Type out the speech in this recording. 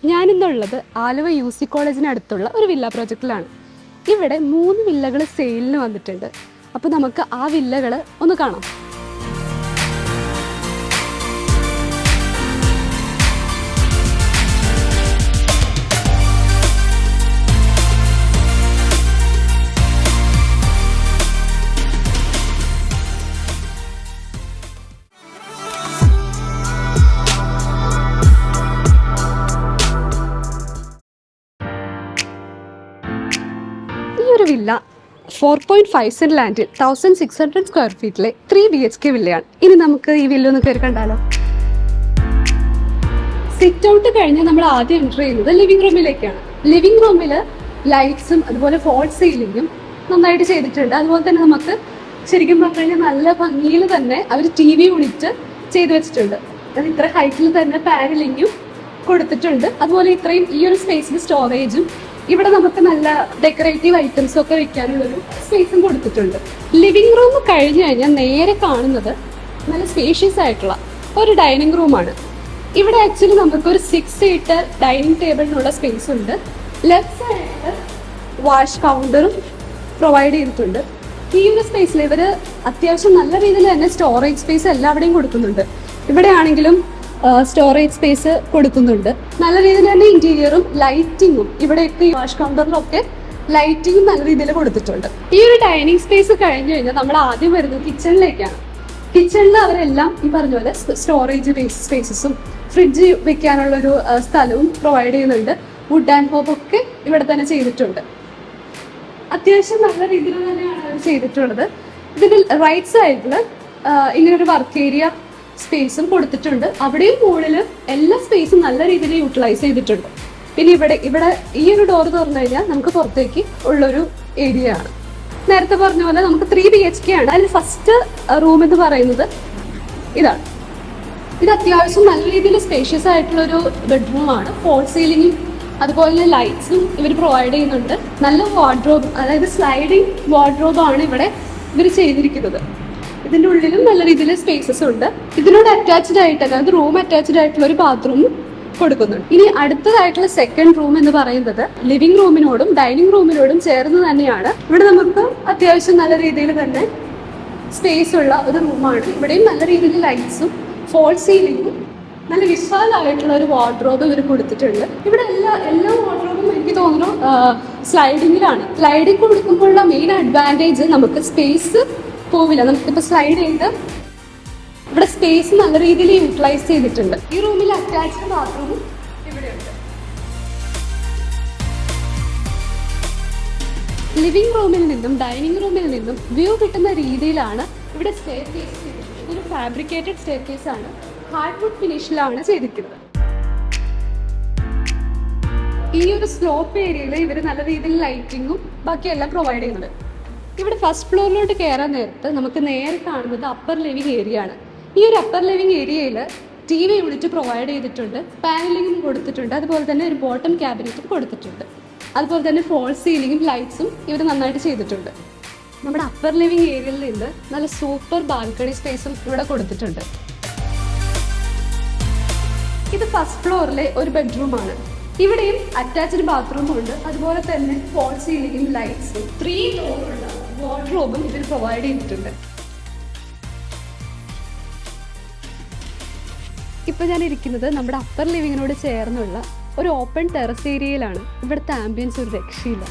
ഞാനിന്നുള്ളത് Aluva UC കോളേജിനടുത്തുള്ള ഒരു villa പ്രോജക്റ്റിലാണ്. ഇവിടെ 3 വില്ലകൾ സെയിലിന് വന്നിട്ടുണ്ട്. അപ്പോൾ നമുക്ക് ആ വില്ലകൾ ഒന്ന് കാണാം. ഒരു വില്ല 4.5 സെന്റ് ലാൻഡിൽ 1600 സ്ക്വയർ ഫീറ്റിലെ 3 BHK വില്ലയാണ്. ഇനി നമുക്ക് ഈ വില്ല ഒന്ന് കയറി കണ്ടാലോ. സിറ്റ് ഔട്ട് കഴിഞ്ഞ് നമ്മൾ ആദ്യം എൻ്റർ ചെയ്യുന്നത് ലിവിംഗ് റൂമിലേക്കാണ്. ലിവിംഗ് റൂമിൽ ലൈറ്റ്സും അതുപോലെ ഫോൾ സീലിങ്ങും നന്നായിട്ട് ചെയ്തിട്ടുണ്ട്. അതുപോലെ തന്നെ നമുക്ക് ശരിക്കും പറഞ്ഞു കഴിഞ്ഞാൽ നല്ല ഭംഗിയിൽ തന്നെ അവർ TV യൂണിറ്റ് ചെയ്തു വെച്ചിട്ടുണ്ട്. അത് ഇത്ര ഹൈറ്റിൽ തന്നെ പാനലിങ്ങും കൊടുത്തിട്ടുണ്ട്. അതുപോലെ ഇത്രയും ഈ ഒരു സ്പേസിൽ സ്റ്റോറേജും ഇവിടെ നമുക്ക് നല്ല ഡെക്കറേറ്റീവ് ഐറ്റംസ് ഒക്കെ വെക്കാനുള്ളൊരു സ്പേസും കൊടുത്തിട്ടുണ്ട്. ലിവിംഗ് റൂം കഴിഞ്ഞു കഴിഞ്ഞാൽ നേരെ കാണുന്നത് നല്ല സ്പേഷ്യസ് ആയിട്ടുള്ള ഒരു ഡൈനിങ് റൂമാണ്. ഇവിടെ ആക്ച്വലി നമുക്കൊരു 6 സീറ്റർ ഡൈനിങ് ടേബിളിനുള്ള സ്പേസ് ഉണ്ട്. ലെഫ്റ്റ് സൈഡിൽ വാഷ് കൗണ്ടറും പ്രൊവൈഡ് ചെയ്തിട്ടുണ്ട്. ഈ ഒരു സ്പേസിൽ ഇവർ അത്യാവശ്യം നല്ല രീതിയിൽ തന്നെ സ്റ്റോറേജ് സ്പേസ് എല്ലാവിടെയും കൊടുക്കുന്നുണ്ട്. ഇവിടെ ആണെങ്കിലും സ്റ്റോറേജ് സ്പേസ് കൊടുക്കുന്നുണ്ട്. നല്ല രീതിയിൽ തന്നെ ഇന്റീരിയറും ലൈറ്റിങ്ങും ഇവിടെയൊക്കെ വാഷ് കൗണ്ടറിലൊക്കെ ലൈറ്റിങ്ങും നല്ല രീതിയിൽ കൊടുത്തിട്ടുണ്ട്. ഈ ഒരു ഡൈനിങ് സ്പേസ് കഴിഞ്ഞു കഴിഞ്ഞാൽ നമ്മൾ ആദ്യം വരുന്നത് കിച്ചണിലേക്കാണ്. കിച്ചണിൽ അവരെല്ലാം ഈ പറഞ്ഞ പോലെ സ്റ്റോറേജ് സ്പേസസും ഫ്രിഡ്ജ് വെക്കാനുള്ളൊരു സ്ഥലവും പ്രൊവൈഡ് ചെയ്യുന്നുണ്ട്. വുഡ് ആൻഡ് ഹോബ് ഒക്കെ ഇവിടെ തന്നെ ചെയ്തിട്ടുണ്ട്. അത്യാവശ്യം നല്ല രീതിയിൽ തന്നെയാണ് അവർ ചെയ്തിട്ടുള്ളത്. ഇതിന് റൈറ്റ് സൈഡിൽ ഇങ്ങനൊരു വർക്ക് ഏരിയ സ്പേസും കൊടുത്തിട്ടുണ്ട്. അവിടെയും മുകളിൽ എല്ലാ സ്പേസും നല്ല രീതിയിൽ യൂട്ടിലൈസ് ചെയ്തിട്ടുണ്ട്. പിന്നെ ഇവിടെ ഈ ഒരു ഡോർ തുറന്നു കഴിഞ്ഞാൽ നമുക്ക് പുറത്തേക്ക് ഉള്ളൊരു ഏരിയ ആണ്. നേരത്തെ പറഞ്ഞ പോലെ നമുക്ക് 3 BHK ആണ്. അതിൽ ഫസ്റ്റ് റൂം എന്ന് പറയുന്നത് ഇതാണ്. ഇത് അത്യാവശ്യം നല്ല രീതിയിൽ സ്പേഷ്യസ് ആയിട്ടുള്ളൊരു ബെഡ്റൂമാണ്. ഫോൾ സീലിങ്ങും അതുപോലെ ലൈറ്റ്സും ഇവർ പ്രൊവൈഡ് ചെയ്യുന്നുണ്ട്. നല്ല വാർഡ്രോബ്, അതായത് സ്ലൈഡിങ് വാർഡ്രോബാണ് ഇവിടെ ഇവർ ചെയ്തിരിക്കുന്നത്. ഇതിൻ്റെ ഉള്ളിലും നല്ല രീതിയിൽ സ്പേസസ് ഉണ്ട്. ഇതിനോട് അറ്റാച്ച്ഡ് ആയിട്ട്, അതായത് റൂം അറ്റാച്ച്ഡ് ആയിട്ടുള്ള ഒരു ബാത്റൂമും കൊടുക്കുന്നുണ്ട്. ഇനി അടുത്തതായിട്ടുള്ള സെക്കൻഡ് റൂം എന്ന് പറയുന്നത് ലിവിംഗ് റൂമിനോടും ഡൈനിങ് റൂമിനോടും ചേർന്ന് തന്നെയാണ്. ഇവിടെ നമുക്ക് അത്യാവശ്യം നല്ല രീതിയിൽ തന്നെ സ്പേസ് ഉള്ള ഒരു റൂമാണ്. ഇവിടെയും നല്ല രീതിയിൽ ലൈറ്റ്സും ഫോൾ സീലിങ്ങും നല്ല വിശാലമായിട്ടുള്ള ഒരു വാർഡ്രോബ് ഇവർ കൊടുത്തിട്ടുണ്ട്. ഇവിടെ എല്ലാ വാർഡ്രോബും എനിക്ക് തോന്നുന്നു സ്ലൈഡിങ്ങിലാണ്. സ്ലൈഡിങ് കൊടുക്കുമ്പോഴുള്ള മെയിൻ അഡ്വാൻറ്റേജ് നമുക്ക് സ്പേസ് പോവില്ല. നമുക്കിപ്പോൾ സ്ലൈഡ് ചെയ്ത് ഇവിടെ സ്പേസ് നല്ല രീതിയിൽ യൂട്ടിലൈസ് ചെയ്തിട്ടുണ്ട്. ഈ റൂമിൽ അറ്റാച്ച്ഡ് ബാത്റൂമും ഇവിടെയുണ്ട്. ലിവിംഗ് റൂമിൽ നിന്നും ഡൈനിങ് റൂമിൽ നിന്നും വ്യൂ കിട്ടുന്ന രീതിയിലാണ് ഇവിടെ സ്റ്റെയർ കേസ് ചെയ്തിട്ടുള്ളത്. ഇതൊരു ഫാബ്രിക്കേറ്റഡ് സ്റ്റെയർ കേസ് ആണ്. ഹാർഡ്വുഡ് ഫിനിഷിലാണ് ചെയ്തിരിക്കുന്നത്. ഈ ഒരു സ്ലോപ്പ് ഏരിയയിൽ ഇവർ നല്ല രീതിയിൽ ലൈറ്റിങ്ങും ബാക്കിയെല്ലാം പ്രൊവൈഡ് ചെയ്യുന്നുണ്ട്. ഇവിടെ ഫസ്റ്റ് ഫ്ലോറിലോട്ട് കയറാൻ നേരത്ത് നമുക്ക് നേരെ കാണുന്നത് അപ്പർ ലിവിംഗ് ഏരിയ ആണ്. ഈ ഒരു അപ്പർ ലിവിംഗ് ഏരിയയിൽ TV യൂണിറ്റ് പ്രൊവൈഡ് ചെയ്തിട്ടുണ്ട്. പാനലിങ്ങും കൊടുത്തിട്ടുണ്ട്. അതുപോലെ തന്നെ ഒരു ബോട്ടം ക്യാബിനറ്റും കൊടുത്തിട്ടുണ്ട്. അതുപോലെ തന്നെ ഫോൾ സീലിങ്ങും ലൈറ്റ്സും ഇവർ നന്നായിട്ട് ചെയ്തിട്ടുണ്ട്. നമ്മുടെ അപ്പർ ലിവിംഗ് ഏരിയയിൽ നിന്ന് നല്ല സൂപ്പർ ബാൽക്കണി സ്പേസും ഇവിടെ കൊടുത്തിട്ടുണ്ട്. ഇത് ഫസ്റ്റ് ഫ്ലോറിലെ ഒരു ബെഡ്റൂമാണ്. ഇവിടെയും അറ്റാച്ച്ഡ് ബാത്റൂമും ഉണ്ട്. അതുപോലെ തന്നെ ഫോൾ സീലിങ്ങും ലൈറ്റ്സും 3 ഡോറുള്ള വാർഡ്രോബും ഇതിൽ പ്രൊവൈഡ് ചെയ്തിട്ടുണ്ട്. ഇപ്പോൾ ഞാൻ ഇരിക്കുന്നത് നമ്മുടെ അപ്പർ ലിവിങ്ങിനോട് ചേർന്നുള്ള ഒരു ഓപ്പൺ ടെറസ് ഏരിയയിലാണ്. ഇവിടുത്തെ ആംബിയൻസ് ഒരു രക്ഷയില്ല.